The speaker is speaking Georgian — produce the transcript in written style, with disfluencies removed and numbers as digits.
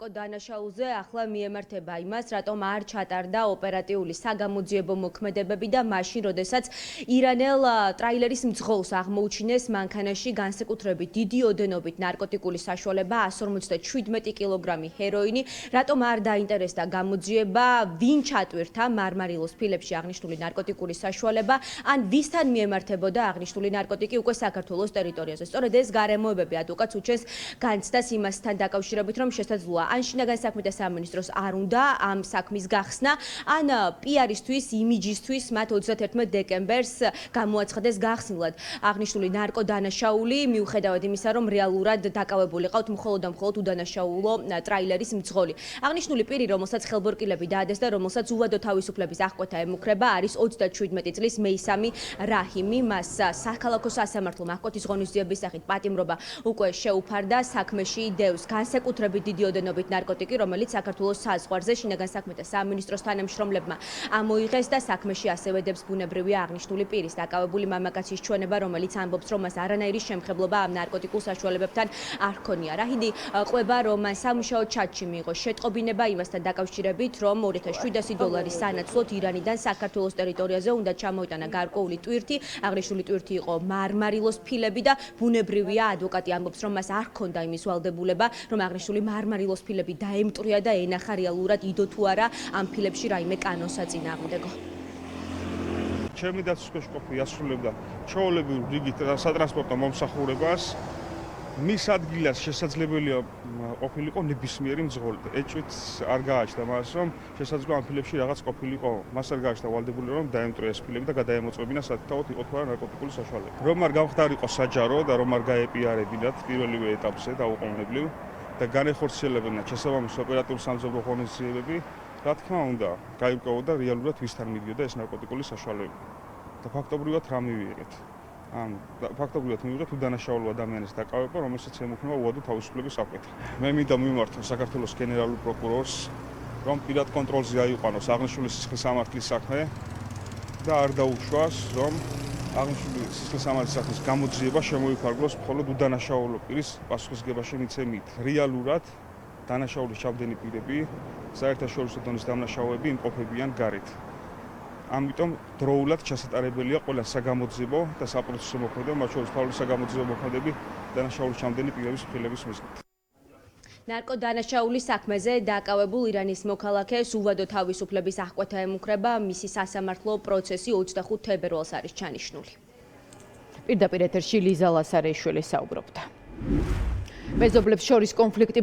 ნარკო დანაშაულზე ახლა მიემართება იმას, რატომ არ ჩატარდა ოპერატიული საგამოძიებო მოქმედებები და მაშინ, როდესაც ირანელ ტრაილერის მძღოლს აღმოუჩინეს მანქანაში განსაკუთრებით დიდი ოდენობით ნარკოტიკული საშუალება 157 კილოგრამი ჰეროინი, რატომ არ დაინტერესდა გამოძიება, ვინ ჩატვირთა მარმარილოს ფილებში აღნიშნული ნარკოტიკული საშუალება, ან ვისთან მიემართებოდა აღნიშნული ნარკოტიკი უკვე საქართველოს ტერიტორიაზე. სწორედ ეს გარემოებები ადვოკატს უჩენს განცდას იმასთან დაკავშირებით, რომ შესაძლოა ან შინაგან საქმეთა სამინისტროს არ უნდა ამ საქმის გახსნა, ან PR-ისთვის, იმიჯისთვის მათ 31 დეკემბერს გამოაცხადეს გახსნილად აღნიშნული ნარკო დანაშაული, მიუხედავად იმისა, რომ რეალურად დაკავებული ყავთ მხოლოდ და მხოლოდ უდანაშაულო ტრაილერის მძღოლი. აღნიშნული პირი, რომელსაც ხელბორკილები დაადეს და რომელსაც უვადო თავისუფლების აღკვეთა ემუქრება, არის 37 წლის მეისამი რაჰიმი. მას საქალაქო სასამართლომ აღკვეთის ღონისძიების სახით პატიმრობა უკვე შეუფარდა. საქმეში დევს განსაკუთრებით დიდი ოდენობით ნარკოტიკი, რომელიც საქართველოს საზღვარზე შინაგან საქმეთა სამინისტროს თანამშრომლებმა ამოიღეს და საქმეში ასევე დევს ბუნებრივია აღნიშნული პირის დაკავებული მამაკაცის ჩვენება, რომელიც ამბობს, რომ მას არანაირი შემხებლობა ამ ნარკოტიკულ საშუალებებთან არ ჰქონია. რაჰიდი ყვება, რომ მან სამუშაო ჩატში მიიღო შეტყობინება იმასთან დაკავშირებით, რომ $2700 სანაცვლოდ ირანიდან საქართველოს ტერიტორიაზე უნდა ჩამოიტანა გარკვეული ტვირთი, აღნიშნული ტვირთი იყო მარმარილოს ფილები და ბუნებრივია ადვოკატი ამბობს, რომ მას არ ჰქონდა იმის ვალდებულება, რომ აღნიშნული მარმარილოს ფილები დაემტვრია და ენახა რეალურად იდო თუ არა ამ ფილებში რაიმე კანონსაწინააღმდეგო. ჩემი დაცვის ყოფილი ასრულებდა ჩვეულებრივ რიგით სატრანსპორტო მომსახურებას. მის ადგილას შესაძლებელია ყოფილიყო ნებისმიერი მძღოლი. ეჭვით არ გააჩნდა მას, რომ შესაძლოა ამ ფილებში რაღაც ყოფილიყო. მას არ გააჩნდა ვალდებული, რომ დაემტვრია ეს ფილები და გადაემოწმებინა საკუთარ იყო თუ არა ნარკოტიკული საშუალება. რომ არ გამხდარიყო საჯარო და რომ არ გაეპიარებინათ პირველივე ეტაპზე დაუყოვნებლივ და განეხორციელებინათ შესაბამის ოპერატიული სამძებრო ღონისძიებები, რა თქმა უნდა, გაირკვეოდა რეალურად ვისთან მიდიოდა ეს ნარკოტიკული საშუალება. და ფაქტობრივად რა მივიღეთ? ფაქტობრივად მივიღეთ უდანაშაულო ადამიანის დაკავება, რომელსაც ემუქრება უვადო თავისუფლების აღკვეთა. მე მინდა მიმართო საქართველოს გენერალურ პროკურორს, რომ პირად კონტროლზე აიყვანოს აღნიშნული სისხლისამართლის საქმე და არ დაუშვას, რომ აღნიშნული სისხლისამართლის საქმის გამოძიება შემოიფარგლოს მხოლოდ უდანაშაულო პირის პასუხისგებაში მიცემით. რეალურად დანაშაულის ჩავდენი პირები, საერთაშორისო დონის დამნაშავეები იმყოფებიან გარეთ. ამიტომ დროულად ჩასატარებელია ყველა საგამოძიებო და საპროცესო მოქმედება, მათ შორის ფაულის საგამოძიებო მოქმედებები დანაშაულის ჩამდენი პირების ფილების მიზნით. ნარკო დანაშაულის საქმეზე დაკავებულ ირანის მოქალაქეს უვადო თავისუფლების აღკვეთა ემუქრება, მისი სასამართლო პროცესი 25 თებერვალს არის ჩანიშნული. პირდაპირ ეთერში ლიზა ლასარეიშვილი საუბრობდა. მეზობლებს შორის კონფლიქტი